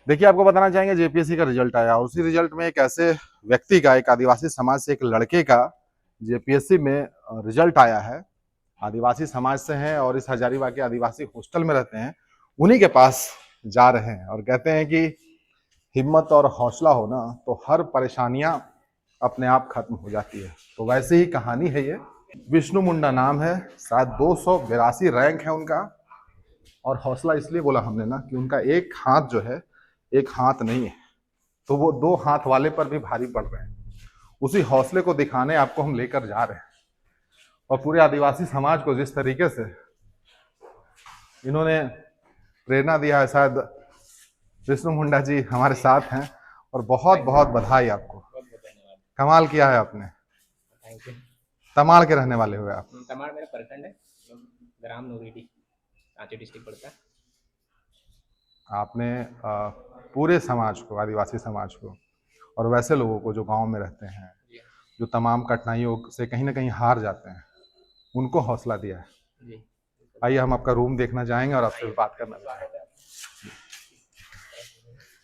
देखिए, आपको बताना चाहेंगे जेपीएससी का रिजल्ट आया और उसी रिजल्ट में एक ऐसे व्यक्ति का, एक आदिवासी समाज से एक लड़के का जेपीएससी में रिजल्ट आया है। आदिवासी समाज से हैं और इस हजारीबाग के आदिवासी हॉस्टल में रहते हैं। उन्हीं के पास जा रहे हैं और कहते हैं कि हिम्मत और हौसला हो ना तो हर परेशानियां अपने आप खत्म हो जाती है। तो वैसे ही कहानी है ये। विष्णु मुंडा नाम है, शायद 282 रैंक है उनका। और हौसला इसलिए बोला हमने ना कि उनका एक हाथ जो है, एक हाथ नहीं है, तो वो दो हाथ वाले पर भी भारी पड़ रहे हैं। उसी हौसले को दिखाने आपको हम लेकर जा रहे हैं। और पूरे आदिवासी समाज को जिस तरीके से इन्होंने प्रेरणा दिया है, शायद विष्णु मुंडा जी हमारे साथ हैं। और बहुत बहुत बधाई आपको, बहुत बहुत धन्यवाद। कमाल किया है आपने। Thank you. तमाड़ के रहने वाले हुए आप। तमाड़ मेरा प्रखंड है, ग्राम नूरीडी, रांची डिस्ट्रिक्ट पड़ता है। आपने पूरे समाज को, आदिवासी समाज को और वैसे लोगों को जो गांव में रहते हैं, जी जो तमाम कठिनाइयों से कहीं ना कहीं हार जाते हैं, उनको हौसला दिया है। जी। आइए हम आपका रूम देखना चाहेंगे और आपसे आइए, बात करना चाहेंगे। स्वागत है।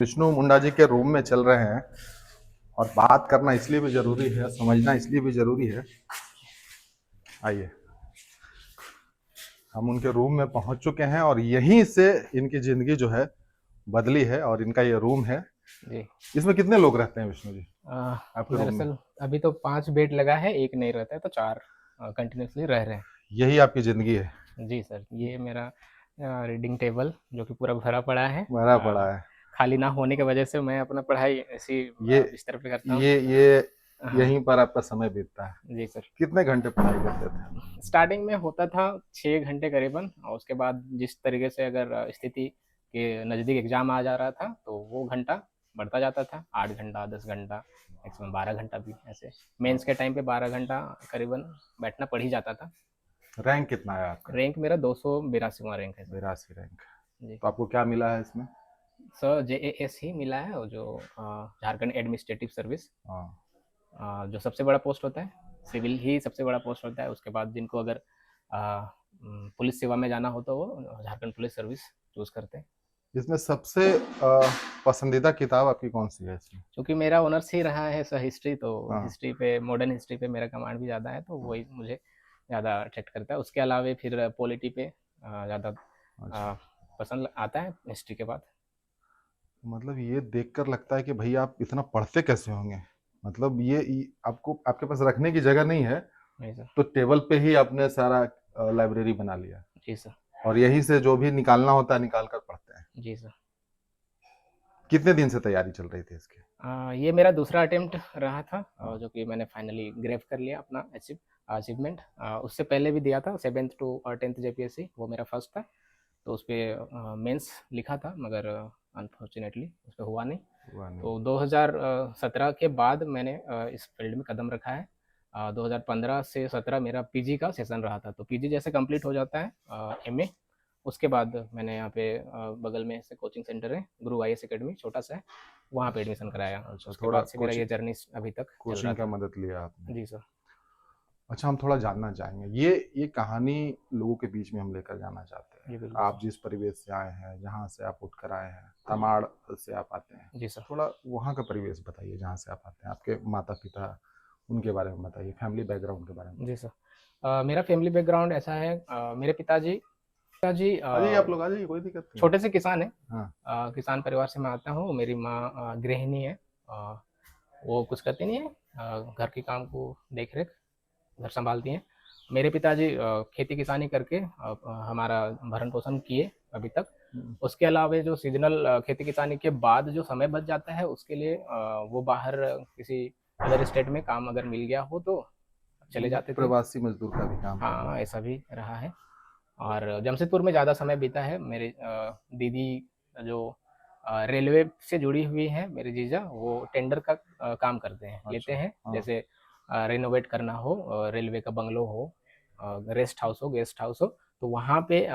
विष्णु मुंडा जी के रूम में चल रहे हैं और बात करना इसलिए भी जरूरी है, समझना इसलिए भी जरूरी है। आइए, हम उनके रूम में पहुंच चुके हैं और यहीं से इनकी जिंदगी जो है बदली है। और इनका ये रूम है। जी। इसमें कितने लोग रहते हैं विष्णु जी आपके रूम में? दरअसल अभी तो 5 बेड लगा है, 1 नहीं रहता है, तो 4 कंटिन्यूअसली रह रहे हैं। यही आपकी जिंदगी है? जी सर, ये मेरा रीडिंग टेबल जो कि पूरा भरा पड़ा है। भरा पड़ा है। खाली ना होने की वजह से मैं अपना पढ़ाई ऐसी ये बिस्तर पे करता हूँ। ये हाँ, यहीं पर आपका समय बीतता है। जी सर। कितने घंटे पढ़ाई करते थे? स्टार्टिंग में होता था 6 घंटे करीबन, और उसके बाद जिस तरीके से अगर स्थिति के नज़दीक एग्ज़ाम आ जा रहा था, तो वो घंटा बढ़ता जाता था, 8 घंटा, 10 घंटा, मैक्सिमम 12 घंटा भी ऐसे। मेंस के टाइम पे 12 घंटा करीबन बैठना पड़ ही जाता था। रैंक कितना है आपका? रैंक मेरा 282वां रैंक है सर। 82 रैंक। जी। तो आपको क्या मिला है इसमें? सर जेएएस ही मिला है, और जो झारखंड एडमिनिस्ट्रेटिव सर्विस, हाँ। जो सबसे बड़ा पोस्ट होता है। सिविल ही सबसे बड़ा पोस्ट होता है, उसके बाद जिनको अगर पुलिस सेवा में जाना हो तो वो झारखंड पुलिस सर्विस चूज़ करते हैं। इसमें सबसे पसंदीदा किताब आपकी कौन सी है इसमें? क्योंकि मेरा ऑनर्स ही रहा है सर हिस्ट्री, तो हाँ। हिस्ट्री पे, मॉडर्न हिस्ट्री पे मेरा कमांड भी ज़्यादा है, तो वही मुझे ज़्यादा अट्रैक्ट करता है। उसके अलावा फिर पॉलिटी पे ज़्यादा अच्छा। पसंद आता है हिस्ट्री के बाद। मतलब ये देखकर लगता है कि भैया आप इतना पढ़ते कैसे होंगे। मतलब आपको, आपके पास रखने की जगह नहीं है, नहीं सर। तो टेबल पे ही आपने सारा लाइब्रेरी बना लिया जी सर। और यहीं से जो भी निकालना होता है निकाल कर पढ़ते हैं। जी सर। कितने दिन से तैयारी चल रही थी इसकी? ये मेरा दूसरा अटेम्प्ट रहा था, हाँ। जो कि मैंने फाइनली ग्रेफ कर लिया अपना अचीवमेंट। उससे पहले भी दिया था 7th टू 10th जेपीएससी, वो मेरा फर्स्ट था। तो उस पर मेंस लिखा था, मगर अनफॉर्चुनेटली उस पर हुआ नहीं। हुआ नहीं। तो 2017 के बाद मैंने इस फील्ड में कदम रखा है। 2015 से 17 मेरा पीजी का सेशन रहा था, तो पीजी जैसे कंप्लीट हो जाता है एमए, उसके बाद मैंने यहाँ पे बगल में से कोचिंग सेंटर है, गुरु आईएएस एकेडमी, छोटा सा है, वहाँ पे एडमिशन कराया। अच्छा, उसके थोड़ा बाद से मेरा ये जर्नी अभी तक चल रहा कोचिंग का था। मदद लिया आपने। जी सर। अच्छा, हम थोड़ा जानना चाहेंगे, ये कहानी लोगों के बीच में हम लेकर जाना चाहते हैं। जी बिल्कुल आप सर। जिस परिवेश से आए हैं, जहाँ से आप उठकर आए हैं, तमाड़ से आप आते हैं, जी सर। थोड़ा वहाँ का परिवेश बताइए जहाँ से आप आते हैं। आपके माता पिता, उनके बारे में बताइए, फैमिली बैकग्राउंड के बारे में जी बताइए। सर। मेरा फैमिली बैकग्राउंड ऐसा है, मेरे पिताजी आ जाइए, आप लोग आ जाइए, कोई दिक्कत नहीं है। छोटे से किसान हैं। हाँ। किसान परिवार से मैं आता हूँ। मेरी माँ गृहिणी है। वो कुछ करती नहीं है, घर के काम को देख रेख, घर संभालती हैं। मेरे पिताजी खेती किसानी करके हमारा भरण पोषण किए अभी तक। उसके अलावा जो सीजनल खेती किसानी के बाद जो समय बच जाता है, उसके लिए वो बाहर किसी अदर स्टेट में काम अगर मिल गया हो तो चले जाते थे। प्रवासी मजदूर का भी काम कर हाँ, लेते ऐसा भी रहा है। और जमशेदपुर में ज़्यादा समय बीता है। मेरे दीदी जो रेलवे से जुड़ी हुई है, मेरे जीजा, वो टेंडर का काम करते हैं, हैं। लेते अच्छा। हैं। हाँ। जैसे रिनोवेट करना हो, रेलवे का बंगलो हो, रेस्ट हाउस हो, गेस्ट हाउस हो, तो वहाँ पे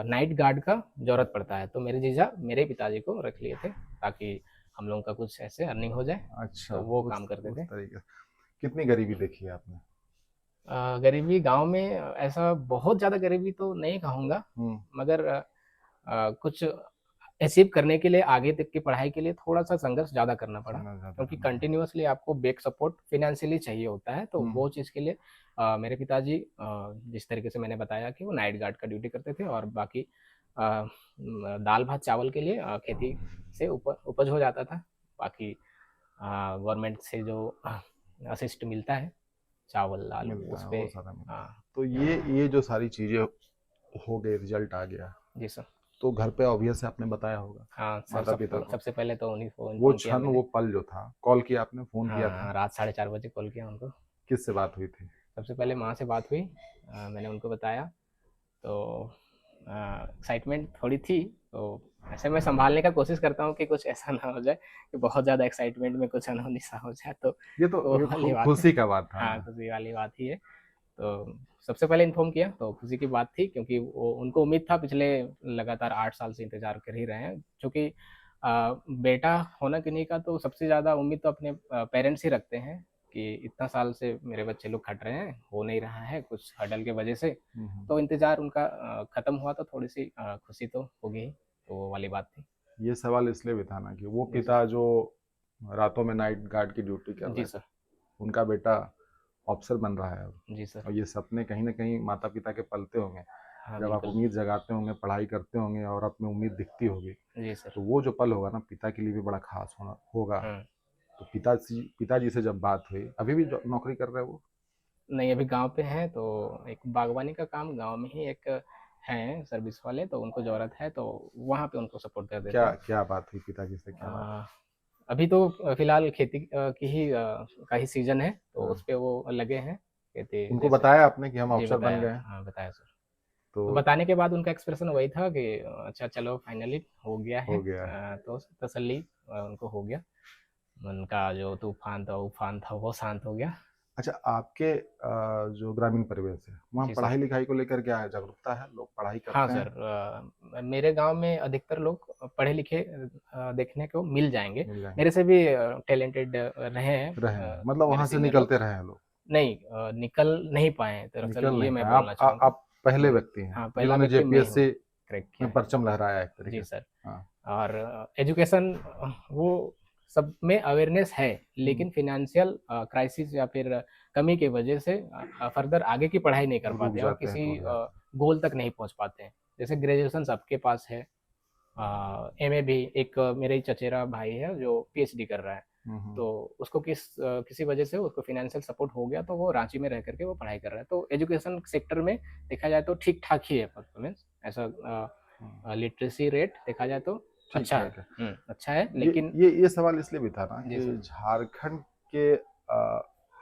नाइट गार्ड का ज़रूरत पड़ता है। तो मेरे जीजा मेरे पिताजी को रख लिए थे, ताकि हम लोगों का कुछ ऐसे अर्निंग हो जाए, अच्छा। तो वो काम करते उस थे। तरीके से कितनी गरीबी देखी है आपने? गरीबी गाँव में ऐसा बहुत ज़्यादा गरीबी तो नहीं कहूँगा, हम्म। मगर कुछ अचीव करने के लिए, आगे तक की पढ़ाई के लिए थोड़ा-सा संघर्ष ज़्यादा करना पड़ा। समझ ज़्यादा क्योंकि करना पड़ा। कंटिन्यूअसली आपको बैक सपोर्ट फाइनेंशियली चाहिए होता है, तो वो चीज़ के लिए मेरे पिताजी जिस तरीके से मैंने बताया कि वो नाइट गार्ड का ड्यूटी करते थे, और बाकी दाल भात चावल के लिए खेती से उपज हो जाता था। बाकी गवर्नमेंट से जो असिस्ट मिलता है, चावल, आलू, मिलता उस है, पे वो सारा मिलता है। हाँ, तो ये जो सारी चीज़ें हो गई, रिज़ल्ट आ गया, जी सर। तो घर पे ऑब्वियस आपने बताया होगा, हाँ सर, माता-पिता सबको को। सबसे पहले तो उन्हीं को वो इन्फॉर्म किया क्षण, मैंने। वो पल जो था, कॉल किया आपने, फ़ोन किया था, हाँ, रात 4:30 बजे कॉल किया उनको। किससे बात हुई थी? सबसे पहले माँ से बात हुई, मैंने उनको बताया, तो एक्साइटमेंट थोड़ी थी, तो ऐसे मैं सँभालने का कोशिश करता हूँ कि कुछ ऐसा ना हो जाए कि बहुत ज़्यादा एक्साइटमेंट में कुछ अनहोनी सा हो जाए, तो ये तो वो ये वाली बात है। खुशी का बात था हाँ, ना। खुशी वाली बात ही है। तो सबसे पहले इन्फॉर्म किया तो खुशी की बात थी, क्योंकि वो उनको उम्मीद था, पिछले लगातार 8 साल से इंतज़ार कर ही रहे हैं। चूँकि बेटा होना किन्हीं का तो सबसे ज़्यादा उम्मीद तो अपने पेरेंट्स ही रखते हैं कि इतना साल से मेरे बच्चे लोग खट रहे हैं, हो नहीं रहा है कुछ हर्डल की वजह से। हुँ, हुँ। तो इंतज़ार उनका खत्म हुआ तो थोड़ी-सी खुशी तो होगी ही, तो वो वाली बात थी। ये सवाल इसलिए भी था ना कि वो जी सर। पिता जो रातों में नाइट गार्ड की ड्यूटी कर जी रहे थे, सर। उनका बेटा अफ़सर बन रहा है अब। जी सर। और ये सपने कहीं न कहीं माता-पिता के पलते होंगे। हाँ, जब आप बिल्कुल। उम्मीद जगाते होंगे, पढ़ाई करते होंगे और आप में उम्मीद दिखती होगी, जी सर। तो वो जो पल होगा ना, पिता के लिए भी बड़ा ख़ास होगा। हाँ। तो पिताजी से जब बात हुई, अभी भी ज नौकरी कर रहे हैं वो? नहीं, अभी गाँव पे हैं, तो एक बागवानी का काम गाँव में ही एक हैं सर्विस वाले, तो उनको ज़रूरत है, तो वहाँ पे उनको सपोर्ट कर देते क्या हैं। क्या बात हुई पिताजी से, क्या बात अ, अभी तो फ़िलहाल खेती की ही का ही सीज़न है, तो हुई? उस हाँ, पे वो लगे हैं, खेती उनको जैसे। बताया आपने कि हम जी, अफ़सर बन बताया। गए हैं? हाँ, बताया सर। तो तो बताने के बाद उनका एक्सप्रेशन वही था कि अच्छा चलो फाइनली हो गया है, हो गया है। तो तसल्ली उनको हो गया। उनका जो तूफ़ान था, उफ़ान था, वो शांत हो गया। अच्छा, आपके जो ग्रामीण परिवेश है, वहाँ जी सर। पढ़ाई-लिखाई को लेकर क्या है, जागरूकता है? लोग पढ़ाई हाँ करते सर, हैं? मेरे गाँव में अधिकतर लोग पढ़े लिखे देखने को मिल जाएँगे। मिल जाएँगे? मेरे से भी टैलेंटेड रहे हैं रहे हैं, मतलब मेरे वहाँ से सीनियर लोग। निकलते रहे हैं लोग, नहीं, निकल नहीं पाए हैं, दरअसल निकल ये नहीं मैं पाए। बोलना चाहूँगा। आप पहले व्यक्ति हैं, हाँ, पहला जिन्होंने व्यक्ति मैं ही हूँ, जेपीएससी क्रैक किया में है। परचम लहराया एक जी तरीके से। सर। हाँ। और एजुकेशन वो सब में अवेयरनेस है, हुँ, लेकिन फ़ाइनेंशियल क्राइसिस या फिर कमी की वजह से फर्दर आगे की पढ़ाई नहीं कर रुक पाते हैं और जाते हैं, किसी टूट जाते हैं। गोल तक नहीं पहुँच पाते हैं। जैसे ग्रेजुएशन सबके पास है, एमए भी एक मेरे ही चचेरा भाई है जो पीएचडी कर रहा है। हुँ, हुँ। तो उसको किसी वजह से उसको फ़ाइनेंशियल सपोर्ट हो गया, तो वो रांची में रह कर के वो पढ़ाई कर रहा है। तो एजुकेशन सेक्टर में देखा जाए तो ठीक-ठाक ही है परफ़ॉर्मेंस। ऐसा हुँ, लिटरेसी रेट देखा जाए तो अच्छा है। ठीक-ठाक है। अच्छा है, ये लेकिन ये सवाल इसलिए भी था ना जी कि सर। झारखंड के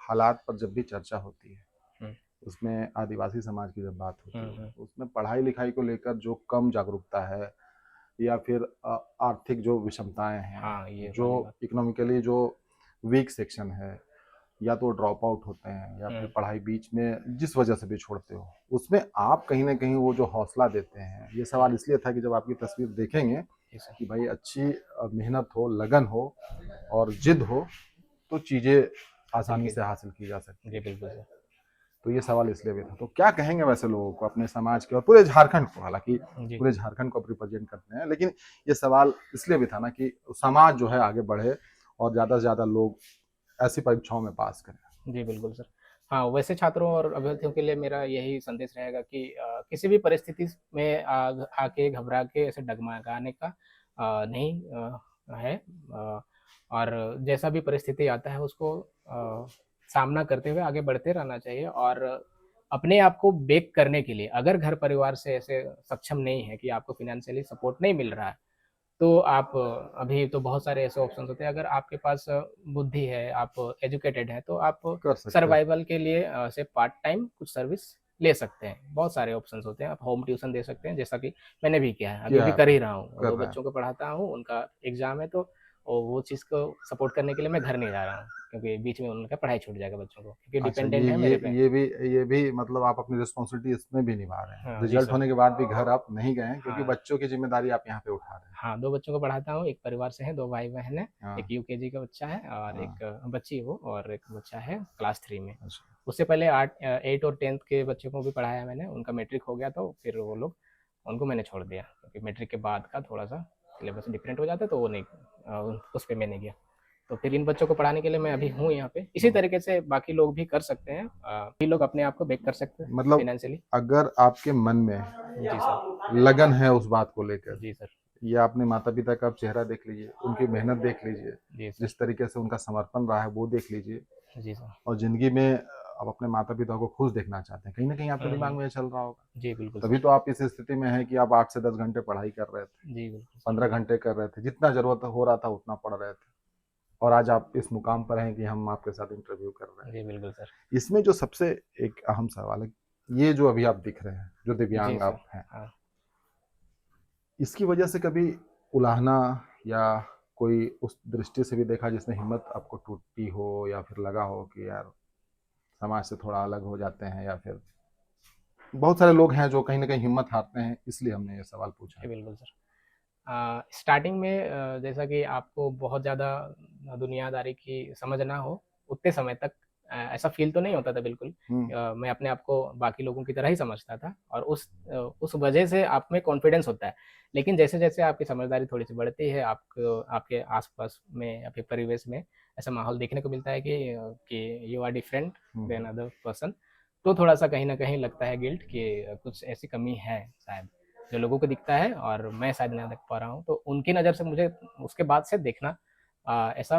हालात पर जब भी चर्चा होती है, हुँ, उसमें आदिवासी समाज की जब बात होती हुँ, है, हुँ। तो उसमें पढ़ाई-लिखाई को लेकर जो कम जागरूकता है या फिर आर्थिक जो विषमताएँ हैं, हाँ, ये जो वाली बात। इकोनॉमिकली जो वीक सेक्शन है, या तो ड्रॉप आउट होते हैं या फिर हुँ, पढ़ाई बीच में जिस वजह से भी छोड़ते हो, उसमें आप कहीं न कहीं वो जो हौसला देते हैं, ये सवाल इसलिए था कि जब आपकी तस्वीर देखेंगे जी सर। कि भाई अच्छी मेहनत हो, लगन हो और ज़िद हो, तो चीज़ें हासिल आसानी की से जा हासिल की जा सकती जी, हैं। बिल्कुल सर। तो ये सवाल इसलिए भी था। तो क्या कहेंगे वैसे लोगों को, अपने समाज के और पूरे झारखंड को, हालाँकि जी, पूरे झारखंड को आप रिप्रेज़ेंट करते हैं, लेकिन ये सवाल इसलिए भी था ना कि समाज जो है आगे बढ़े और ज़्यादा से ज़्यादा लोग ऐसी परीक्षाओं में पास करें। जी, बिल्कुल सर। हाँ, वैसे छात्रों और अभ्यर्थियों के लिए मेरा यही संदेश रहेगा कि किसी भी परिस्थिति में आके घबरा के ऐसे डगमगाने का नहीं है, और जैसा भी परिस्थिति आता है उसको सामना करते हुए आगे बढ़ते रहना चाहिए, और अपने आप को बेक करने के लिए अगर घर परिवार से ऐसे सक्षम नहीं है कि आपको फ़ाइनेंशियली सपोर्ट नहीं मिल रहा है, तो आप अभी तो बहुत सारे ऐसे ऑप्शंस होते हैं, अगर आपके पास बुद्धि है, आप एजुकेटेड हैं, तो आप कर सकते हैं। सर्वाइवल के लिए से पार्ट टाइम कुछ सर्विस ले सकते हैं। बहुत सारे ऑप्शंस होते हैं, आप होम ट्यूशन दे सकते हैं, जैसा कि मैंने भी किया है, अभी किया भी है कर ही आपने, रहा हूँ। कर 2 रहे हैं। बच्चों को पढ़ाता हूँ, उनका एग्ज़ाम है, तो वो चीज़ को सपोर्ट करने के लिए मैं घर नहीं जा रहा हूँ, क्योंकि बीच में उनका पढ़ाई छूट जाएगा बच्चों को, क्योंकि अच्छा, ये डिपेंडेंट है ये मेरे पे। ये भी ये भी मतलब आप अपनी रिस्पॉन्सिबिलिटी इसमें भी निभा रहे हैं। हाँ जी रिजल्ट सर। होने के बाद भी घर आप नहीं गए हैं क्योंकि हाँ। बच्चों की ज़िम्मेदारी आप यहाँ पे उठा रहे हैं। हाँ, 2 बच्चों को पढ़ाता हूँ, एक परिवार से हैं, 2 भाई-बहन हैं, हाँ, एक यूकेजी का बच्चा है और हाँ। एक बच्ची है वो, और एक बच्चा है क्लास 3 में। अच्छा, उससे पहले 8 और 10th के बच्चों को भी पढ़ाया मैंने, उनका मैट्रिक हो गया तो फिर वो लोग उनको मैंने छोड़ दिया, क्योंकि मैट्रिक के बाद का थोड़ा-सा सिलेबस डिफरेंट हो जाता है, तो वो नहीं, उस पे मैं नहीं गया। तो फिर इन बच्चों को पढ़ाने के लिए मैं अभी हूँ यहाँ पे। इसी तरीके से बाकी लोग भी कर सकते हैं, भी लोग अपने आप को बेक कर सकते हैं मतलब फाइनेंशियली। अगर आपके मन में जी सर। लगन है उस बात को लेकर, जी सर। ये अपने माता पिता का आप चेहरा देख लीजिए, उनकी मेहनत देख लीजिए, जी सर। जिस तरीके से उनका समर्पण रहा है वो देख लीजिए, जी सर। और जिंदगी में आप अपने माता पिता को खुश देखना चाहते हैं, कहीं ना कहीं आपके दिमाग में ये चल रहा होगा। जी बिल्कुल तभी सर। तो आप इस स्थिति में हैं कि आप 8 से 10 घंटे पढ़ाई कर रहे थे, जी बिल्कुल सर। 15 घंटे कर रहे थे, जितना जरूरत हो रहा था उतना पढ़ रहे थे, और आज आप इस मुकाम पर हैं कि हम आपके साथ इंटरव्यू कर रहे हैं। जी बिल्कुल सर। इसमें जो सबसे एक अहम सवाल है, ये जो अभी आप दिख रहे हैं, जो जी दिव्यांग सर। आप हैं, हाँ। इसकी वजह से कभी उलाहना या कोई उस दृष्टि से भी देखा जिसने हिम्मत आपको टूटी हो, या फिर लगा हो कि यार समाज से थोड़ा अलग हो जाते हैं, या फिर बहुत सारे लोग हैं जो कहीं ना कहीं हिम्मत हारते हैं, इसलिए हमने ये सवाल पूछा जी है। बिल्कुल सर। स्टार्टिंग में जैसा कि आपको बहुत ज़्यादा दुनियादारी की समझ ना हो, उतने समय तक ऐसा फ़ील तो नहीं होता था बिल्कुल। हम्म। मैं अपने आप को बाकी लोगों की तरह ही समझता था, और उस वजह से आप में कॉन्फिडेंस होता है। लेकिन जैसे-जैसे आपकी समझदारी थोड़ी-सी बढ़ती है, आपको आपके आस-पास में या फिर परिवेश में ऐसा माहौल देखने को मिलता है कि you are different than other person, तो थोड़ा-सा कहीं न कहीं लगता है गिल्ट कि कुछ ऐसी कमी है शायद, जो लोगों को दिखता है और मैं शायद ना देख पा रहा हूँ। तो उनकी नज़र से मुझे उसके बाद से देखना ऐसा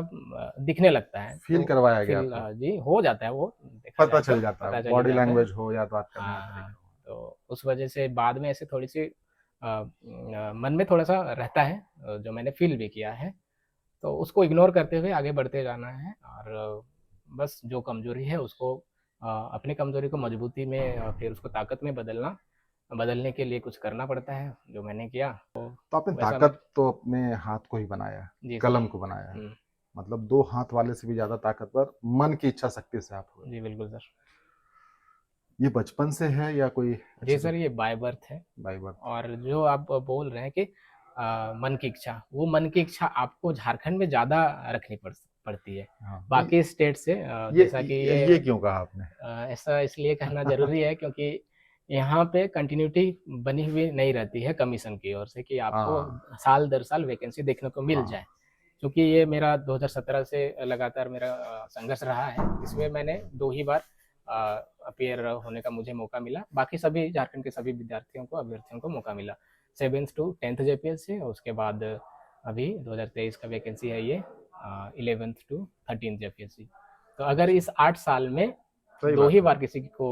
दिखने लगता है। फील तो करवाया गया फ़ील आपको, जी हो जाता है, वो देखा पता जाए तो चल जाता है, पता चल ही बॉडी जाता है। लैंग्वेज हो या बात करने का हाँ, हाँ। तरीका हो। तो उस वजह से बाद में ऐसे थोड़ी-सी मन में थोड़ा-सा रहता है, जो मैंने फ़ील भी किया है। तो उसको इग्नोर करते हुए आगे बढ़ते जाना है, और बस जो कमज़ोरी है उसको, अपनी कमज़ोरी को मजबूती में, फिर उसको ताकत में बदलने के लिए कुछ करना पड़ता है, जो मैंने किया। तो आपने वैसा मैं। ताकत तो अपने हाथ को ही बनाया है, जी सर। कलम को बनाया है, हुँ। मतलब 2 हाथ वाले से भी ज्यादा ताकतवर मन की इच्छा शक्ति से आप हुए। जी बिल्कुल सर। ये बचपन से है या कोई जी अच्छी सर, ये बाय बर्थ है। By birth? और जो आप बोल रहे हैं कि मन की इच्छा, वो मन की इच्छा आपको झारखंड में ज़्यादा रखनी पड़ती है, हाँ, नहीं, बाकी स्टेट से। ये जैसा कि ये क्यों कहा आपने? ऐसा इसलिए कहना ज़रूरी है क्योंकि यहाँ पे कंटिन्यूटी बनी हुई नहीं रहती है कमीशन की ओर से, कि आपको हाँ, साल दर साल वैकेंसी देखने को मिल हाँ। जाए। क्योंकि ये मेरा 2017 से लगातार मेरा संघर्ष रहा है। इसमें मैंने 2 ही बार अपीयर होने का मुझे मौका मिला। बाकी सभी झारखंड के सभी विद्यार्थियों को, अभ्यर्थियों को मौका मिला। 7th टू 10th जेपीएससी, और उसके बाद अभी 2023 का वैकेंसी है ये, 11th टू 13th जेपीएससी। तो अगर इस 8 साल में सही 2 बात ही है। बार किसी को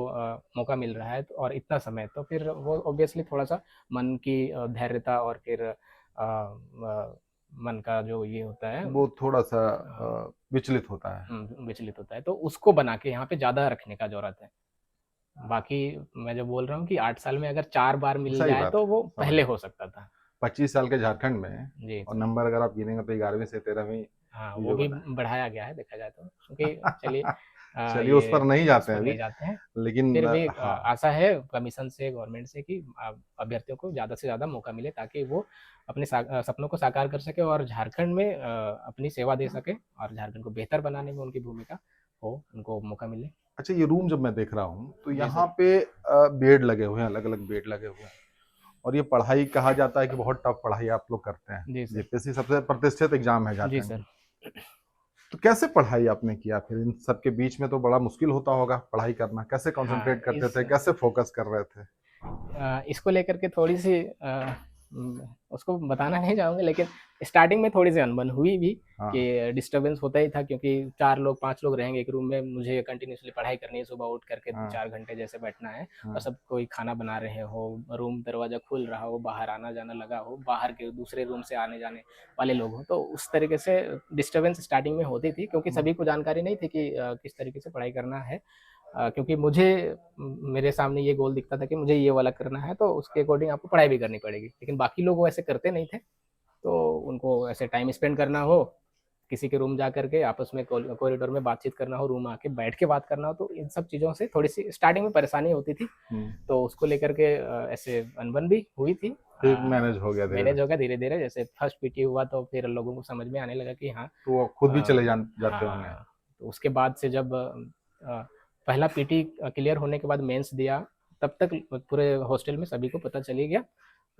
मौका मिल रहा है, तो और इतना समय, तो फिर वो ऑब्वियसली थोड़ा-सा मन की धैर्यता, और फिर मन का जो ये होता है, वो थोड़ा सा विचलित होता है। विचलित होता है, तो उसको बना के यहाँ पे ज़्यादा रखने का ज़रूरत है। बाकी मैं जो बोल रहा हूँ कि 8 साल में अगर 4 बार मिल सही जाए बात तो है, वो समझ पहले गया। हो सकता था। 25 साल के झारखंड में, जी और सर। नंबर अगर आप गिनेंगे तो 11वीं से 13वीं, हाँ, ये वो जो भी बताया। बढ़ाया गया है देखा जाए तो, क्योंकि चलिए चलिए उस पर ये नहीं उस जाते हैं पर अभी, नहीं जाते हैं। लेकिन फिर भी हाँ, आशा है कमीशन से, गवर्नमेंट से, कि अभ्यर्थियों को ज़्यादा से ज़्यादा मौका मिले, ताकि वो अपने सपनों को साकार कर सके और झारखंड में अपनी सेवा दे सके, और झारखंड को बेहतर बनाने में उनकी भूमिका हो, उनको मौका मिले। अच्छा, ये रूम जब मैं देख रहा हूँ तो जी यहाँ सर। पे बेड लगे हुए हैं, अलग अलग बेड लगे हुए हैं, और ये पढ़ाई कहा जाता है कि बहुत टफ पढ़ाई आप लोग करते हैं। जी सर। जेपीएससी सबसे प्रतिष्ठित एग्जाम है जी झारखंड सर। की। तो कैसे पढ़ाई आपने किया फिर इन सबके बीच में? तो बड़ा मुश्किल होता होगा पढ़ाई करना, कैसे हाँ, कंसंट्रेट करते थे, कैसे फोकस कर रहे थे? इसको लेकर के थोड़ी-सी उसको बताना नहीं चाहूँगा, लेकिन स्टार्टिंग में थोड़ी-सी अनबन हुई भी, हाँ, कि डिस्टर्बेंस होता ही था, क्योंकि 4 लोग 5 लोग रहेंगे एक रूम में, मुझे कंटिन्यूअसली पढ़ाई करनी है, सुबह उठ करके हाँ, 4 घंटे जैसे बैठना है, और हाँ, सब कोई खाना बना रहे हो, रूम दरवाज़ा खुल रहा हो, बाहर आना-जाना लगा हो, बाहर के दूसरे रूम से आने-जाने वाले लोग हों, तो उस तरीके से डिस्टर्बेंस स्टार्टिंग में होती थी, क्योंकि हम्म, सभी को जानकारी नहीं थी कि किस तरीके से पढ़ाई करना है। क्योंकि मुझे मेरे सामने ये गोल दिखता था कि मुझे ये वाला करना है, तो उसके अकॉर्डिंग आपको पढ़ाई भी करनी पड़ेगी। लेकिन बाकी लोग वैसे करते नहीं थे, तो उनको ऐसे टाइम स्पेंड करना हो, किसी के रूम जा करके आपस में कॉरिडोर में बातचीत करना हो, रूम आके बैठ के बात करना हो, तो इन सब चीज़ों से थोड़ी-सी स्टार्टिंग में परेशानी होती थी। हम्म। तो उसको लेकर के ऐसे अनबन भी हुई थी। फिर मैनेज हो गया धीरे मैनेज धीरे? हो गया धीरे-धीरे, जैसे फर्स्ट पीटी हुआ तो फिर लोगों को समझ में आने लगा कि हाँ, तो वो खुद भी चले जाते होंगे? हाँ, तो उसके बाद से जब पहला पीटी क्लियर होने के बाद मेंस दिया, तब तक पूरे हॉस्टल में सभी को पता चल ही गया।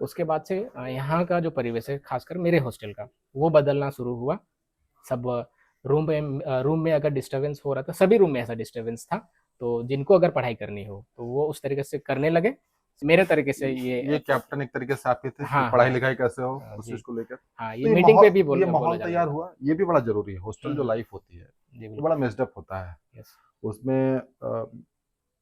उसके बाद से यहाँ का जो परिवेश है, खासकर मेरे हॉस्टल का, वो बदलना शुरू हुआ। सब रूम में अगर डिस्टरबेंस हो रहा था, सभी रूम में ऐसा डिस्टरबेंस था, तो जिनको अगर पढ़ाई करनी हो तो वो उस तरीके से करने लगे। मेरे तरीके से ये कैप्टन एक तरीके से आप ही थे कि हाँ, पढ़ाई हाँ, लिखाई कैसे हो उस जी, चीज को लेकर। हाँ, तो ये ये मीटिंग पे माहौल भी ये बोला माहौल जाता तैयार था। हुआ, ये भी बड़ा जरूरी है। हॉस्टल जो लाइफ होती है जी, वो बिल्कुल। बड़ा मेस्ड अप होता है। यस। उसमें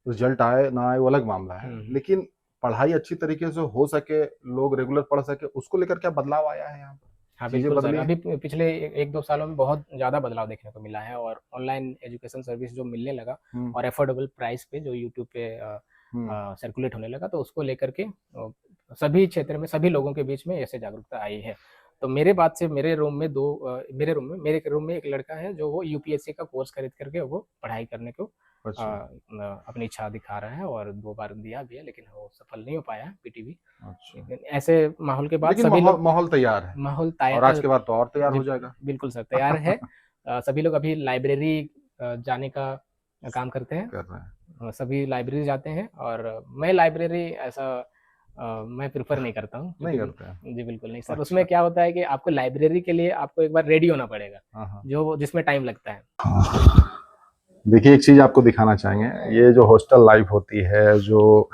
रिजल्ट आए ना आए वो अलग मामला है, लेकिन पढ़ाई अच्छी तरीके से हो सके, लोग रेगुलर पढ़ सके, उसको लेकर क्या बदलाव आया है यहाँ पर? हाँ, चीजें बिल्कुल सर। बदली हैं? अभी पिछले 1-2 सालों में बहुत ज़्यादा बदलाव देखने को मिला है, और ऑनलाइन एजुकेशन सर्विस जो मिलने लगा हम्म, और अफोर्डेबल प्राइस पे जो यूट्यूब पे हम्म, सर्कुलेट होने लगा, तो उसको लेकर के सभी क्षेत्र में सभी लोगों के बीच में ऐसे जागरूकता आई है। तो मेरे बाद से मेरे रूम में एक लड़का है जो वो यूपीएससी का कोर्स खरीद करके वो पढ़ाई करने को अच्छा, अपनी इच्छा दिखा रहा है, और 2 बार दिया भी है, लेकिन वो सफल नहीं हो पाया पीटीवी। अच्छा। लेकिन ऐसे माहौल के बाद लेकिन सभी माहौल लोग माहौल तैयार है, माहौल और आज तैयार। के बाद तो और तैयार जी, हो जाएगा। बिल्कुल सर, तैयार है। सभी लोग अभी लाइब्रेरी जाने का काम करते हैं। कर रहे हैं। सभी लाइब्रेरी जाते हैं, और मैं लाइब्रेरी ऐसा मैं प्रेफ़र नहीं करता हूँ, नहीं क्योंकि करते हैं। जी, बिल्कुल नहीं सर। उसमें अच्छा। क्या होता है कि आपको लाइब्रेरी के लिए आपको एक बार रेडी होना पड़ेगा, हाँ, हाँ। जिसमें टाइम लगता है। देखिए, एक चीज आपको दिखाना चाहेंगे, ये जो हॉस्टल लाइफ होती है, जो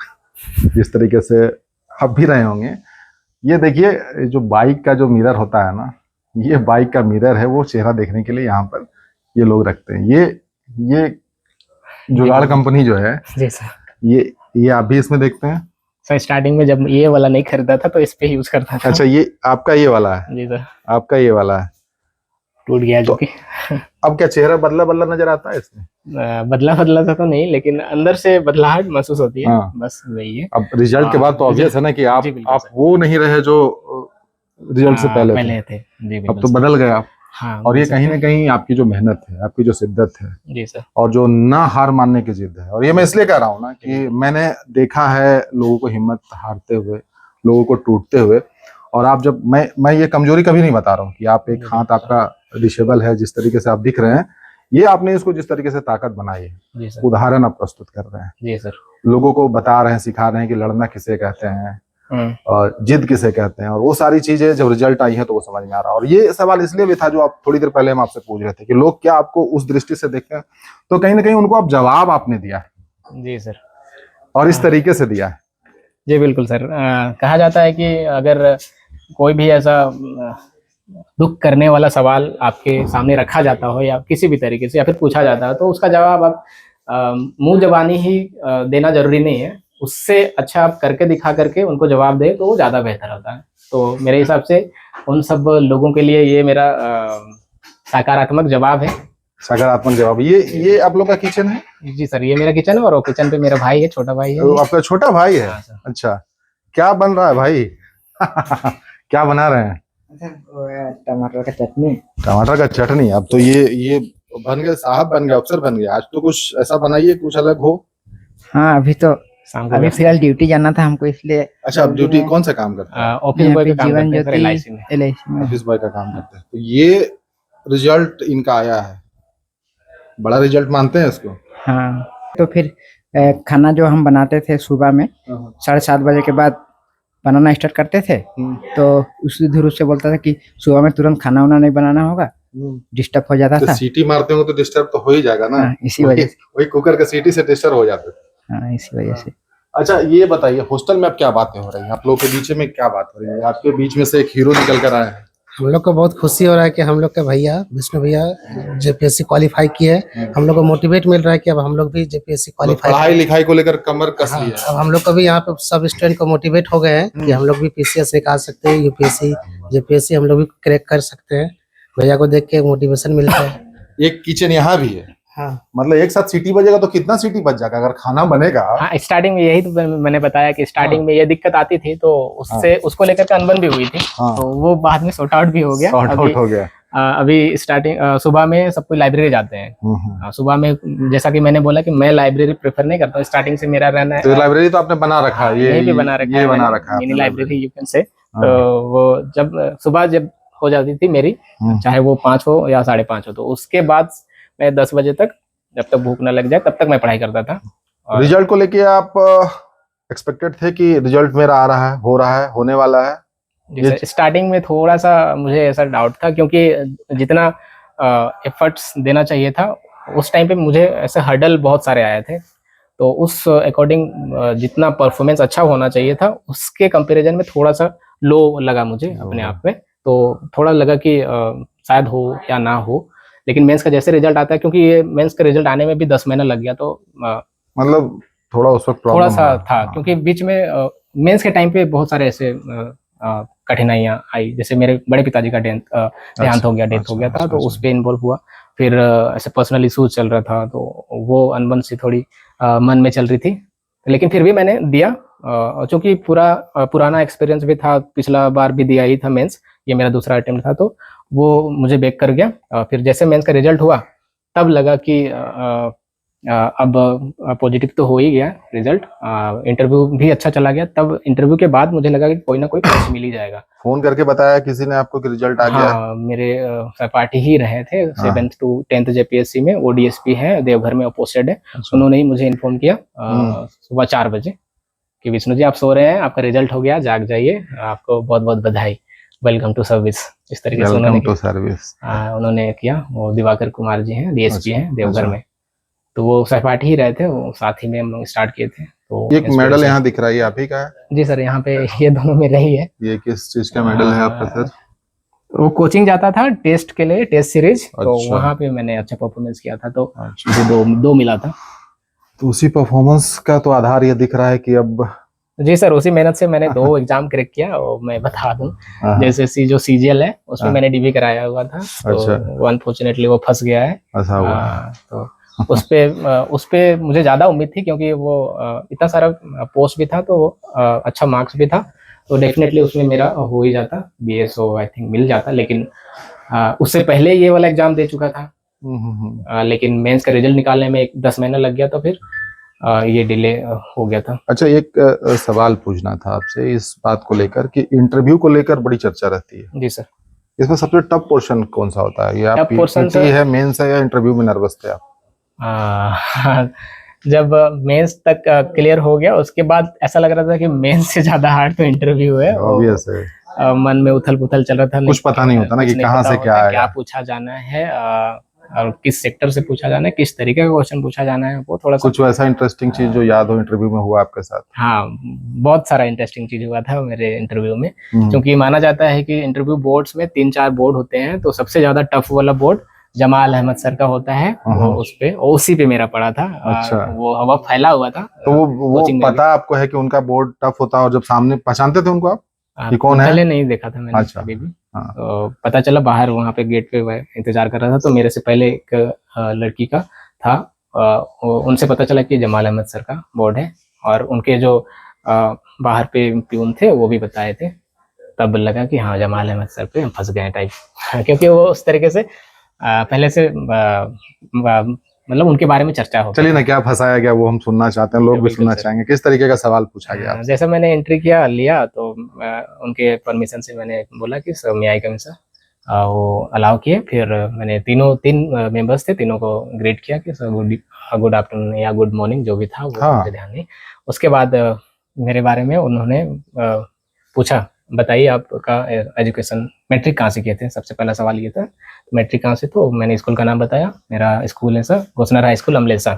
जिस तरीके से आप भी रहे होंगे, ये देखिए जो बाइक का जो मिरर होता है ना, ये बाइक का मिरर है, वो चेहरा देखने के लिए यहाँ पर ये लोग रखते हैं। ये जी, जुगाड़ बिल्कुल। कंपनी जो है, जी सर। ये आप भी इसमें देखते हैं? सर, स्टार्टिंग में जब ये वाला नहीं खरीदा था, तो इस पे यूज़ करता था। अच्छा, ये आपका ये वाला है? जी सर। आपका ये वाला है। टूट गया तो जो कि अब क्या चेहरा बदला नजर आता है इसमें? बदला सा तो नहीं, लेकिन अंदर से बदलाहट महसूस होती है, हाँ। बस वही है। अब रिजल्ट के बाद तो ऑब्वियस है ना कि जी, बिल्कुल आप सर। वो नहीं रहे जो रिजल्ट से पहले थे। पहले थे। जी, अब बिल्कुल तो सर। बदल गए आप। हाँ, और बोल ये सकते कहीं हैं। ना कहीं आपकी जो मेहनत है, आपकी जो शिद्दत है, जी सर। और जो ना हार मानने की जिद है। और ये मैं इसलिए कह रहा हूँ ना कि मैंने देखा है लोगों को हिम्मत हारते हुए, लोगों को टूटते हुए। और आप जब मैं ये कमजोरी कभी नहीं बता रहा हूँ कि आप एक जी, हाथ बिल्कुल सर। आपका डिसेबल है, जिस तरीके से आप दिख रहे हैं, ये आपने इसको जिस तरीके से ताकत बनाई है, जी सर। उदाहरण आप प्रस्तुत कर रहे हैं, जी सर। लोगों को बता रहे हैं, सिखा रहे हैं कि लड़ना किसे कहते हैं हुँ। और जिद किसे कहते हैं। और वो सारी चीजें जब रिजल्ट आई है तो वो समझ में आ रहा है। और ये सवाल इसलिए भी था जो आप थोड़ी देर पहले हम आपसे पूछ रहे थे कि लोग क्या आपको उस दृष्टि से देखते हैं, तो कहीं ना कहीं उनको आप जवाब आपने दिया है, जी सर। और इस तरीके से दिया है। जी, बिल्कुल सर। कहा जाता है कि अगर कोई भी ऐसा दुःख करने वाला सवाल आपके सामने रखा जाता हो, या किसी भी तरीके से, या फिर पूछा जाता है, तो उसका जवाब आप मुँह ज़बानी ही देना ज़रूरी नहीं है। उससे अच्छा आप करके दिखा करके उनको जवाब दें, तो वो ज़्यादा बेहतर होता है। तो मेरे हिसाब से उन सब लोगों के लिए ये मेरा सकारात्मक जवाब है। सकारात्मक जवाब। ये आप लोग का किचन है? जी सर, ये मेरा किचन है, और वो किचन पे मेरा भाई है, छोटा भाई है वो ये। आपका छोटा भाई है? हाँ सर। अच्छा, क्या बन रहा है भाई? क्या बना रहे हैं? टमाटर का चटनी। टमाटर का चटनी। अब तो ये बन गए, साहब बन गए, अफसर बन गए। आज तो कुछ ऐसा बनाइए, कुछ अलग हो। हाँ, अभी शाम को फिलहाल ड्यूटी जाना था हमको, इसलिए अच्छा, आप ड्यूटी कौन सा काम करते हैं? ऑफिस यहाँ बॉय पे का काम जीवन करते हैं सर, ज्योति एलआईसी में। LIC में। ऑफिस बॉय का काम करते हैं। तो ये रिजल्ट इनका आया है, बड़ा रिजल्ट मानते हैं इसको? हाँ, तो फिर खाना जो हम बनाते थे सुबह में 7:30 बजे के बाद बनाना स्टार्ट करते थे, तो उसी ध्रुव से बोलता था कि सुबह में तुरंत खाना वाना नहीं बनाना होगा, डिस्टर्ब हो जाता तो था। सीटी मारते होंगे तो डिस्टर्ब तो हो ही जाएगा ना। हाँ, इसी वजह से। वही कुकर के सीटी से डिस्टर्ब हो जाते थे। हाँ, इसी वजह से। अच्छा, ये बताइए, हॉस्टल में अब क्या बातें हो रही हैं, आप लोगों के बीच में क्या बात हो रही है? आपके बीच में से एक हीरो निकल कर आए हैं। हम लोग को बहुत खुशी हो रहा है कि हम लोग के भैया विष्णु भैया जेपीएससी क्वालिफाई किए। हम लोग को मोटिवेट मिल रहा है कि अब हम लोग भी जेपीएससी क्वालिफाई पढ़ाई लिखाई को लेकर कमर कस हाँ, लिया है। अब हम लोग को भी यहाँ पे सब स्टूडेंट को मोटिवेट हो गए हैं कि हम लोग भी पीसीएस निकाल सकते हैं, यूपीएससी जेपीएससी हम लोग भी क्रैक कर सकते हैं। भैया को देख के मोटिवेशन मिलता है। एक किचन यहाँ भी है। हाँ, मतलब एक साथ सीटी बजेगा तो कितना सीटी बज जाएगा अगर खाना बनेगा? हाँ, स्टार्टिंग में यही तो मैंने बताया कि स्टार्टिंग में ये दिक्कत आती थी, तो उसको लेकर के अनबन भी हुई थी। हाँ। तो वो बाद में सॉर्ट आउट भी हो गया। सॉर्ट आउट हो गया। अभी स्टार्टिंग सुबह में सब कोई लाइब्रेरी जाते हैं। सुबह में जैसा कि मैंने बोला कि मैं लाइब्रेरी प्रेफर नहीं करता हूँ, स्टार्टिंग से मेरा रहना तो लाइब्रेरी तो आपने बना रखा है, यहीं पे बना रखा है, बना रखा है मिनी आपने लाइब्रेरी यू कैन से। तो वो जब हो जाती थी मेरी, चाहे वो 5 हो या 5:30 हो, तो उसके बाद मैं 10 बजे तक, जब तक भूख न लग जाए तब तक मैं पढ़ाई करता था। रिजल्ट को लेके आप एक्सपेक्टेड थे कि रिजल्ट मेरा आ रहा है, हो रहा है, होने वाला है? जी सर, स्टार्टिंग में थोड़ा सा मुझे ऐसा डाउट था, क्योंकि जितना एफर्ट्स देना चाहिए था उस टाइम पे मुझे ऐसे हर्डल बहुत सारे आए थे। तो उस अकॉर्डिंग जितना परफॉर्मेंस अच्छा होना चाहिए था उसके कंपैरिजन में थोड़ा सा लो लगा मुझे अपने आप में। तो थोड़ा लगा कि शायद हो या ना हो। लेकिन मेंस का जैसे रिजल्ट आता है, क्योंकि ये मेंस का रिजल्ट आने में भी 10 महीना लग गया, तो मतलब थोड़ा उस वक्त थोड़ा प्रॉब्लम सा था, क्योंकि बीच में मेंस के टाइम पे बहुत सारे ऐसे कठिनाइयाँ आई। जैसे मेरे बड़े पिताजी का देहांत हो गया, डेथ हो गया था, तो उस पे इन्वॉल्व हुआ। फिर ऐसे पर्सनल इशूज चल रहा था, तो वो अनबन सी थोड़ी मन में चल रही थी। लेकिन फिर भी मैंने दिया, चूंकि पुराना एक्सपीरियंस भी था, पिछला बार भी दिया ही था मेंस, ये मेरा दूसरा अटेम्प्ट था, तो वो मुझे बैक कर गया। फिर जैसे मेंस का रिजल्ट हुआ तब लगा कि अब पॉजिटिव तो हो ही गया रिजल्ट। इंटरव्यू भी अच्छा चला गया। तब इंटरव्यू के बाद मुझे लगा कि कोई ना कोई पोस्ट मिल ही जाएगा। फोन करके बताया किसी ने आपको कि रिजल्ट आ गया है? हाँ, मेरे सहपाठी ही रहे थे 7th to 10th जेपीएससी में, वो डीएसपी है, देवघर में पोस्टेड है। उन्होंने ही मुझे इन्फॉर्म किया सुबह 4 बजे कि विष्णु जी आप सो रहे हैं, आपका रिजल्ट हो गया, जाग जाइए, आपको बहुत बहुत बधाई, वेलकम टू सर्विस। इस तरीके से वेलकम टू सर्विस उन्होंने किया। वो दिवाकर कुमार जी हैं, डीएसपी हैं देवघर में, तो वो सहपाठी ही रहे थे, वो साथ ही में हम लोग स्टार्ट किए थे। तो एक मेडल यहाँ दिख रहा है, ये आप ही का है? जी सर, यहाँ पे ये दोनों मेरे ही है। ये किस चीज का मेडल है आपका सर? वो कोचिंग जाता था टेस्ट के लिए, टेस्ट सीरीज, तो अच्छा। वहाँ पे मैंने अच्छा परफॉर्मेंस किया था, तो मुझे दो मिला था। तो उसी परफॉर्मेंस का तो आधार ये दिख रहा है कि अब जी सर, उसी मेहनत से मैंने 2 एग्जाम क्रैक किया। और मैं बता दूं, जैसे जो सीजीएल है उसमें मैंने डीबी कराया हुआ था, तो अनफॉर्चुनेटली वो फंस गया है। ऐसा हुआ। तो उस पे मुझे ज्यादा उम्मीद थी, क्योंकि वो इतना सारा पोस्ट भी था, तो अच्छा मार्क्स भी था, तो डेफिनेटली उसमें मेरा हो ही जाता, बीएसओ आई थिंक मिल जाता। लेकिन उससे पहले ये वाला एग्जाम दे चुका था। लेकिन मेंस का रिजल्ट निकालने में 10 महीना लग गया, तो फिर ये डिले हो गया था। अच्छा, एक सवाल पूछना था आपसे इस बात को लेकर कि इंटरव्यू को लेकर बड़ी चर्चा रहती है। जी सर। इसमें सबसे टफ पोर्शन कौन सा होता है? ये आप पीटी है, मेंस है, या इंटरव्यू में नर्वस थे आप? जब मेंस तक क्लियर हो गया, उसके बाद ऐसा लग रहा था कि मेंस से ज्यादा हार्ड तो इंटरव्यू है। ऑब्वियस है। मन में उथल पुथल चल रहा था, कुछ पता नहीं होता ना कि कहाँ से क्या आएगा, क्या पूछा जाना है, और किस सेक्टर से पूछा जाना है, किस तरीके का क्वेश्चन पूछा जाना है। वो थोड़ा सा कुछ वैसा इंटरेस्टिंग चीज जो याद हो इंटरव्यू में हुआ आपके साथ? हाँ, बहुत सारा इंटरेस्टिंग चीज हुआ था मेरे इंटरव्यू में, क्योंकि माना जाता है कि इंटरव्यू बोर्ड्स में 3-4 बोर्ड होते हैं, तो सबसे ज्यादा टफ वाला बोर्ड जमाल अहमद सर का होता है। वो उस पे उसी पे मेरा पड़ा था। अच्छा। वो हवा फैला हुआ था। तो वो पता आपको है कि उनका बोर्ड टफ होता है, और जब सामने पहचानते थे उनको आप कि कौन है? पहले नहीं देखा था मैंने। अच्छा। कभी भी। तो पता चला बाहर वहाँ पे गेट पे इंतजार कर रहा था, तो मेरे से पहले एक लड़की का था, उनसे पता चला कि जमाल अहमद सर का बोर्ड है, और उनके जो बाहर पे प्यून थे वो भी बताए थे। तब लगा कि हाँ, जमाल अहमद सर पे हम फंस गए टाइप क्योंकि वो उस तरीके से पहले से मतलब उनके बारे में चर्चा हो। चलिए ना, क्या फंसाया गया वो हम सुनना चाहते हैं, लोग भी सुनना चाहेंगे। किस तरीके का सवाल पूछा गया? जैसे मैंने एंट्री लिया तो उनके परमिशन से मैंने बोला कि सर मे आई कम सर, वो अलाउ किए। फिर मैंने तीन मेंबर्स थे, तीनों को ग्रीट किया कि सर गुड आफ्टरनून या गुड मॉर्निंग, जो भी था वो मुझे ध्यान नहीं। उसके बाद मेरे बारे में उन्होंने पूछा, बताइए आपका एजुकेशन मैट्रिक कहाँ से किए थे। सबसे पहला सवाल ये था, मैट्रिक कहाँ से। तो मैंने स्कूल का नाम बताया, मेरा स्कूल है सर घोषणा हाई स्कूल अमलेसा।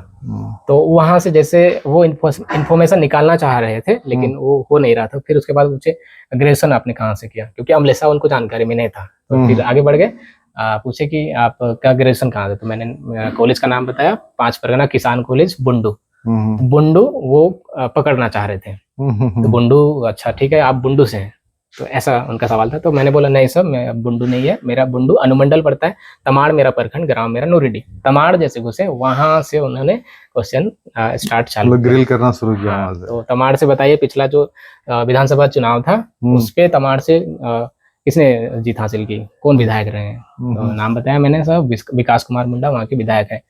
तो वहां से जैसे वो इन्फॉर्मेशन निकालना चाह रहे थे, लेकिन वो हो नहीं रहा था। फिर उसके बाद पूछे ग्रेजुएशन आपने कहाँ से किया, क्योंकि अमलेसा उनको जानकारी में नहीं था। तो फिर आगे बढ़ गए, पूछे कि आपका ग्रेजुएशन कहाँ से। तो मैंने कॉलेज का नाम बताया, 5 परगना किसान कॉलेज बुंडू। बुंडू वो पकड़ना चाह रहे थे, तो बुंडू, अच्छा ठीक है आप बुंडू से हैं, तो ऐसा उनका सवाल था। तो मैंने बोला नहीं सर, मैं बुंडू नहीं है, मेरा बुंडू अनुमंडल पड़ता है, तमाड़ मेरा प्रखंड, ग्राम मेरा नूरीडी। तमाड़ जैसे घुसे वहां से उन्होंने क्वेश्चन स्टार्ट चालू ग्रिल करना शुरू किया। तो तमाड़ से बताइए पिछला जो विधानसभा चुनाव था उस पे तमाड़ से किसने जीत हासिल की, कौन विधायक रहे हैं। तो नाम बताया मैंने, सर विकास कुमार मुंडा वहाँ के विधायक है।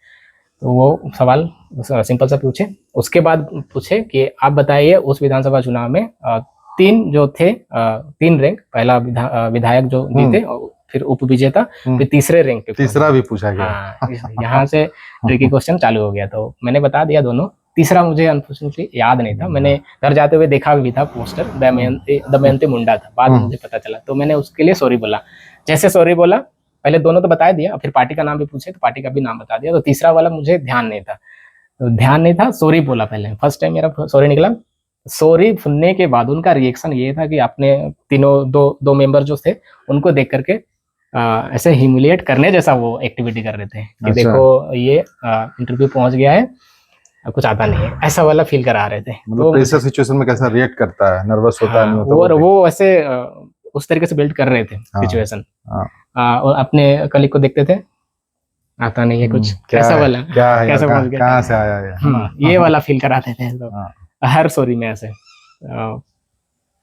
तो वो सवाल सिंपल सा पूछे। उसके बाद पूछे कि आप बताइए उस विधानसभा चुनाव में 3 जो थे, 3 रैंक, पहला विधायक जो जीते, फिर उप विजेता, फिर तीसरे रैंक पे। तीसरा भी पूछा गया। यहाँ से ट्रिकी क्वेश्चन चालू हो गया। तो मैंने बता दिया दोनों, तीसरा मुझे अनफॉर्चुनेटली याद नहीं था। मैंने घर जाते हुए देखा भी था पोस्टर, दमयंती मुंडा था, बाद में मुझे पता चला, तो मैंने उसके लिए सॉरी बोला। जैसे सॉरी बोला, पहले दोनों तो बता दिया, फिर पार्टी का नाम भी पूछे तो पार्टी का भी नाम बता दिया, तो तीसरा वाला मुझे ध्यान नहीं था, सॉरी बोला पहले, फर्स्ट टाइम मेरा सॉरी निकला। सॉरी सुनने के बाद उनका रिएक्शन ये था कि आपने तीनों दो मेंबर जो थे उनको देख करके ऐसे ह्यूमिलिएट करने जैसा वो एक्टिविटी कर रहे थे कि अच्छा। देखो ये इंटरव्यू पहुंच गया है, कुछ आता नहीं है, ऐसा वाला फील करा रहे थे। मतलब प्रेशर सिचुएशन में कैसा रिएक्ट करता है, नर्वस होता है, नहीं होता? और वो ऐसे उस तरीके से बिल्ड कर रहे थे सिचुएशन। और अपने कलीग को देखते थे, आता नहीं है कुछ, कैसा वाला, कैसा पहुंच गया, कहाँ से आया ये? ये वाला फील कराते थे लोग हर सॉरी में। ऐसे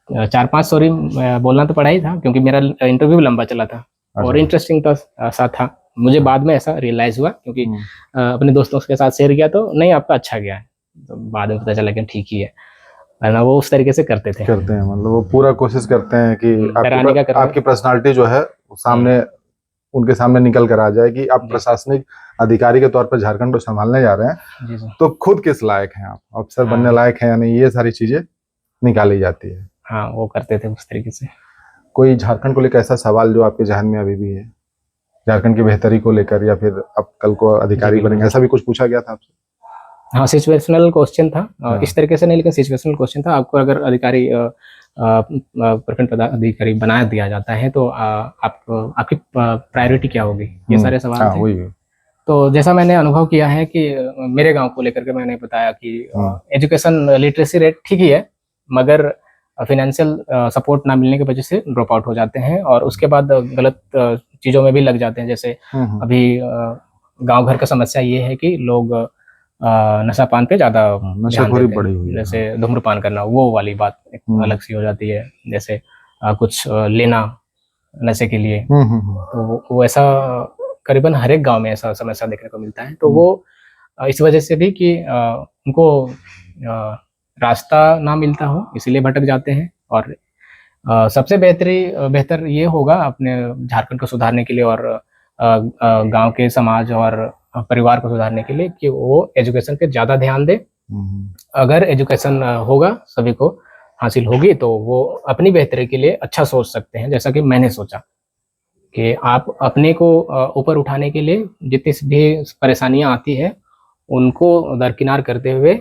4-5 सॉरी बोलना तो पड़ा ही था, क्योंकि मेरा इंटरव्यू लंबा चला था और इंटरेस्टिंग तो सा था। मुझे बाद में ऐसा रियलाइज हुआ, क्योंकि अपने दोस्तों के साथ शेयर किया तो नहीं आपका अच्छा गया है, तो बाद में पता चला कि ठीक ही है, वरना वो उस तरीके से करते थे। मतलब वो पूरा कोशिश करते हैं कि डराने का आपकी पर्सनालिटी जो है वो सामने, उनके सामने निकल कर आ जाए कि आप प्रशासनिक अधिकारी के तौर पर झारखंड को संभालने जा रहे हैं, तो खुद किस लायक हैं आप, अफसर बनने लायक हैं या नहीं, ये सारी चीजें निकाली जाती है। हाँ, वो करते थे उस तरीके से। कोई झारखंड को लेकर ऐसा सवाल जो आपके जहन में अभी भी है, झारखंड की बेहतरी को लेकर, या फिर अब कल को अधिकारी बनेंगे, ऐसा भी कुछ पूछा गया था आपसे? हाँ, सिचुएशनल क्वेश्चन था, इस तरीके से नहीं, लेकिन सिचुएशनल क्वेश्चन था। आपको अगर अधिकारी प्रखंड पदाधिकारी बना दिया जाता है तो आपकी प्रायोरिटी क्या होगी, ये सारे सवाल थे। वही। तो जैसा मैंने अनुभव किया है कि मेरे गांव को लेकर के मैंने बताया कि एजुकेशन लिटरेसी रेट ठीक ही है, मगर फाइनेंशियल सपोर्ट ना मिलने की वजह से ड्रॉप आउट हो जाते हैं और उसके बाद गलत चीज़ों में भी लग जाते हैं। जैसे अभी गांव घर का समस्या ये है कि लोग नशा पान पे ज्यादा नशाखोरी बढ़ी हुई है। जैसे धूम्रपान करना, वो वाली बात एक अलग सी हो जाती है। जैसे कुछ लेना नशे के लिए, तो वो ऐसा करीबन हर एक गांव में ऐसा समस्या देखने को मिलता है। तो वो इस वजह से भी कि उनको रास्ता ना मिलता हो, इसीलिए भटक जाते हैं। और सबसे बेहतर ये होगा अपने झारखंड को सुधारने के लिए और गांव के समाज और परिवार को सुधारने के लिए कि वो एजुकेशन पे ज्यादा ध्यान दे। अगर एजुकेशन होगा, सभी को हासिल होगी, तो वो अपनी बेहतरी के लिए अच्छा सोच सकते हैं। जैसा कि मैंने सोचा कि आप अपने को ऊपर उठाने के लिए जितनी भी परेशानियां आती है उनको दरकिनार करते हुए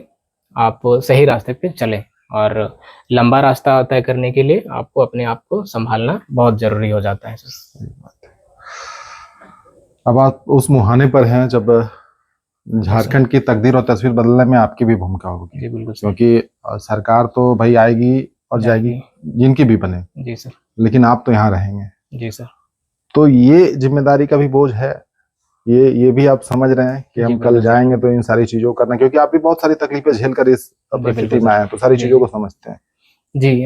आप सही रास्ते पे चलें, और लंबा रास्ता तय करने के लिए आपको अपने आप को संभालना बहुत जरूरी हो जाता है। अब आप उस मुहाने पर हैं जब झारखंड की तकदीर और तस्वीर बदलने में आपकी भी भूमिका होगी। जी बिल्कुल, क्योंकि सरकार तो भाई आएगी और जाएगी, जिनकी भी बने। जी सर। लेकिन आप तो यहाँ रहेंगे। जी सर। तो ये जिम्मेदारी का भी बोझ है, ये भी आप समझ रहे हैं कि हम कल जाएंगे तो इन सारी चीजों को करना, क्योंकि आप भी बहुत सारी तकलीफें झेल कर इस परिस्थिति में आए, तो सारी चीजों को समझते हैं। जी,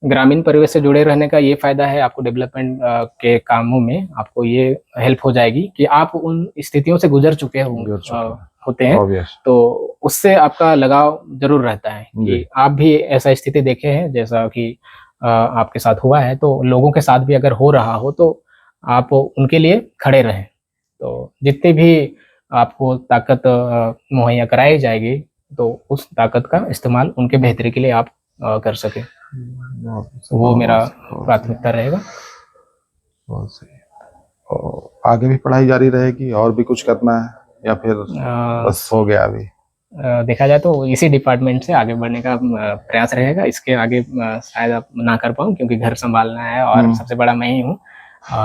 ग्रामीण परिवेश से जुड़े रहने का ये फायदा है, आपको डेवलपमेंट के कामों में आपको ये हेल्प हो जाएगी कि आप उन स्थितियों से गुजर चुके होते हैं, तो उससे आपका लगाव जरूर रहता है कि आप भी ऐसा स्थिति देखे हैं जैसा कि आपके साथ हुआ है। तो लोगों के साथ भी अगर हो रहा हो तो आप उनके लिए खड़े रहें। तो जितनी भी आपको ताकत मुहैया कराई जाएगी, तो उस ताकत का इस्तेमाल उनके बेहतरी के लिए आप कर सके, वो मेरा प्राथमिकता रहेगा। बहुत सही। और आगे भी पढ़ाई जारी रहेगी और भी कुछ करना है, या फिर बस हो गया अभी? देखा जाए तो इसी डिपार्टमेंट से आगे बढ़ने का प्रयास रहेगा। इसके आगे शायद आप ना कर पाऊँ, क्योंकि घर संभालना है और सबसे बड़ा मैं ही हूँ।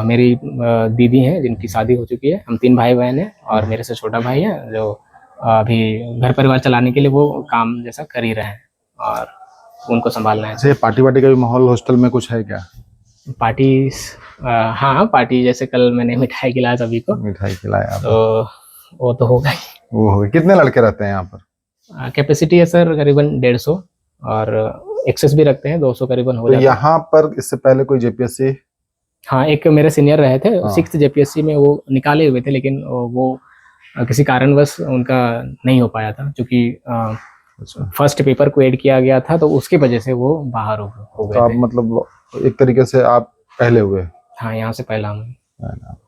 मेरी दीदी हैं जिनकी शादी हो चुकी है, हम 3 भाई बहन हैं, और मेरे से छोटा भाई है जो अभी घर परिवार चलाने के लिए वो काम जैसा कर ही रहे हैं और उनको संभालना है। जैसे पार्टी वार्टी का भी माहौल हॉस्टल में कुछ है क्या? पार्टी, हाँ, पार्टी जैसे कल मैंने मिठाई खिलाया सभी को। मिठाई खिलाया तो वो तो होगा ही। वो हो गया। कितने लड़के रहते हैं यहाँ पर? कैपेसिटी है सर करीबन 150, और एक्सेस भी रखते हैं 200 करीबन हो जाता है। यहाँ पर इससे पहले कोई जेपीएससी? हाँ, एक मेरे सीनियर रहे थे, 6th जेपीएससी में वो निकाले हुए थे, लेकिन वो किसी कारणवश उनका नहीं हो पाया था, क्योंकि फर्स्ट पेपर को ऐड किया गया था, तो उसकी वजह से वो बाहर हो गए। तो आप मतलब एक तरीके से आप पहले हुए? हाँ, यहाँ से पहला हूँ।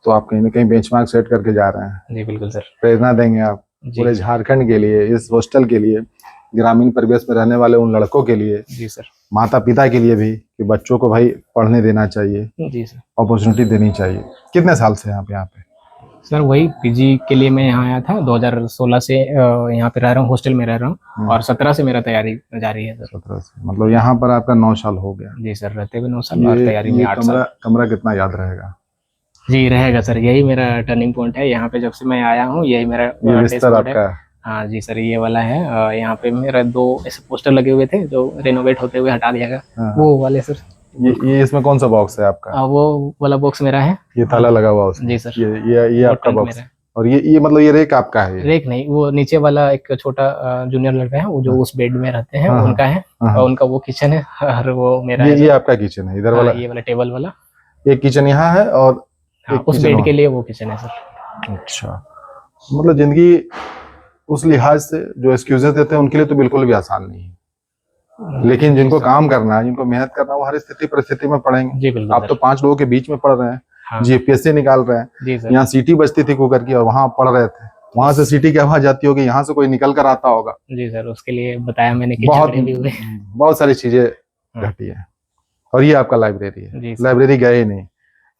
तो आप कहीं ना कहीं बेंचमार्क सेट करके जा रहे हैं। जी बिल्कुल सर। प्रेरणा देंगे आप? जी पूरे झारखंड के लिए, इस हॉस्टल के लिए, ग्रामीण परिवेश में रहने वाले उन लड़कों के लिए, जी सर। माता पिता के लिए भी, कि बच्चों को भाई पढ़ने देना चाहिए, जी सर। अपॉर्चुनिटी देनी चाहिए। कितने साल से आप यहाँ पे? सर वही पीजी के लिए मैं यहाँ आया था 2016 से यहाँ पे रह रहा हूँ, हॉस्टल में रह रहा हूँ, और 17 से मेरा तैयारी जारी है सर। 17 से, मतलब यहाँ पर आपका 9 साल हो गया। जी सर, रहते हुए 9 साल और तैयारी में 8 साल। कमरा कितना याद रहेगा? जी रहेगा सर, यही मेरा टर्निंग पॉइंट है। यहाँ पे जब से मैं आया हूँ यही मेरा ये बिस्तर डैशबोर्ड है। आपका? हाँ जी सर, ये वाला है। यहाँ पे मेरा 2 ऐसे पोस्टर लगे हुए थे जो रेनोवेट होते हुए हटा दिया गया, हाँ। वो वाले सर। ये इसमें कौन सा बॉक्स है आपका? वो वाला बॉक्स मेरा है। ये ताला लगा हुआ उसमें? जी सर। ये वो आपका टंक बॉक्स मेरा है। और ये मतलब ये रेक आपका है? रेक नहीं, वो नीचे वाला एक छोटा जूनियर लड़का है, वो जो उस बेड में रहते हैं, हाँ, उनका है। हाँ। और उनका वो किचन है और वो मेरा है ये सर। आपका किचन है इधर हाँ, वाला? ये वाला टेबल वाला। एक किचन यहाँ है और हाँ, एक उस किचन बेड वहाँ। के लिए वो किचन है सर। अच्छा, मतलब जिंदगी उस लिहाज से जो एक्सक्यूजेस देते हैं उनके लिए तो बिल्कुल भी आसान नहीं है, लेकिन जिनको काम करना है, जिनको मेहनत करना है, वो हर स्थिति परिस्थिति में पढ़ेंगे। जी बिल्कुल आप तो 5 लोगों के बीच में पढ़ रहे हैं, हाँ। जीपीएससी निकाल रहे हैं। जी सर। यहाँ सीटी बजती थी कुकर की और वहां आप पढ़ रहे थे, वहां से सीटी की आवाज आती होगी, यहाँ से कोई निकल कर आता होगा। जी सर, उसके लिए बताया मैंने कि बहुत झगड़े भी हुए। बहुत सारी चीजें घटी है। और ये आपका लाइब्रेरी है? जी सर। लाइब्रेरी गए ही नहीं।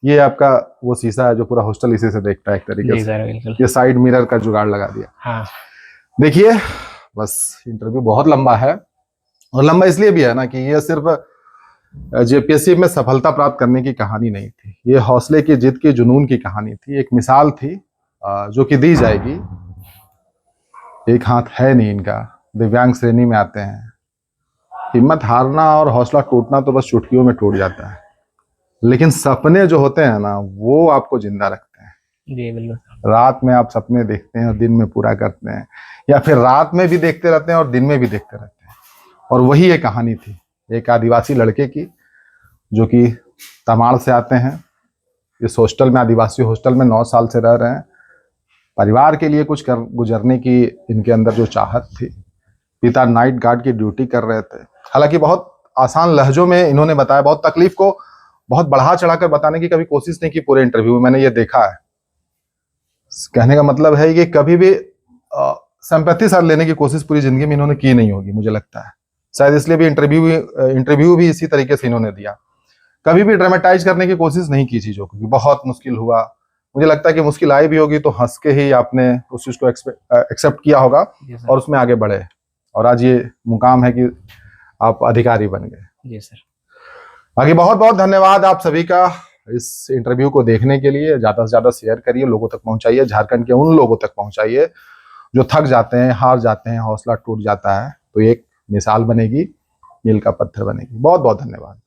ये आपका वो शीशा है जो पूरा हॉस्टल इसी से देखता है एक तरीके जी से। सर बिल्कुल। ये साइड मिरर का जुगाड़ लगा दिया। हाँ देखिए, बस इंटरव्यू बहुत लंबा है, और लंबा इसलिए भी है ना कि ये सिर्फ जेपीएससी में सफलता प्राप्त करने की कहानी नहीं थी, ये हौसले की, जिद की, जुनून की कहानी थी। एक मिसाल थी जो कि दी जाएगी। एक हाथ है नहीं इनका, दिव्यांग श्रेणी में आते हैं। हिम्मत हारना और हौसला टूटना तो बस चुटकियों में टूट जाता है, लेकिन सपने जो होते हैं ना, वो आपको जिंदा रखते हैं। जी बिल्कुल। रात में आप सपने देखते हैं और दिन में पूरा करते हैं, या फिर रात में भी देखते रहते हैं और दिन में भी देखते रहते हैं। और वही एक कहानी थी एक आदिवासी लड़के की, जो कि तमाड़ से आते हैं। इस हॉस्टल में, आदिवासी हॉस्टल में 9 साल से रह रहे हैं। परिवार के लिए कुछ कर गुजरने की इनके अंदर जो चाहत थी। पिता नाइट गार्ड की ड्यूटी कर रहे थे। हालांकि बहुत आसान लहजों में इन्होंने बताया, बहुत तकलीफ को बहुत बढ़ा चढ़ाकर बताने की कभी कोशिश नहीं की पूरे इंटरव्यू में, मैंने ये देखा है। कहने का मतलब है कि कभी भी सिंपैथी साथ लेने की कोशिश पूरी जिंदगी में इन्होंने की नहीं होगी, मुझे लगता है। शायद इसलिए भी इंटरव्यू भी इसी तरीके से इन्होंने दिया। कभी भी ड्रामेटाइज करने की कोशिश नहीं की चीजों को, बहुत मुश्किल हुआ। मुझे लगता है कि मुश्किल आई भी होगी तो हंस के ही आपने उस चीज को एक्सेप्ट किया होगा और उसमें आगे बढ़े, और आज ये मुकाम है कि आप अधिकारी बन गए। जी सर। बाकी बहुत बहुत धन्यवाद आप सभी का इस इंटरव्यू को देखने के लिए। ज्यादा से ज्यादा शेयर करिए, लोगों तक पहुंचाइए, झारखंड के उन लोगों तक पहुंचाइए जो थक जाते हैं, हार जाते हैं, हौसला टूट जाता है, तो एक मिसाल बनेगी, मील का पत्थर बनेगी। बहुत बहुत धन्यवाद।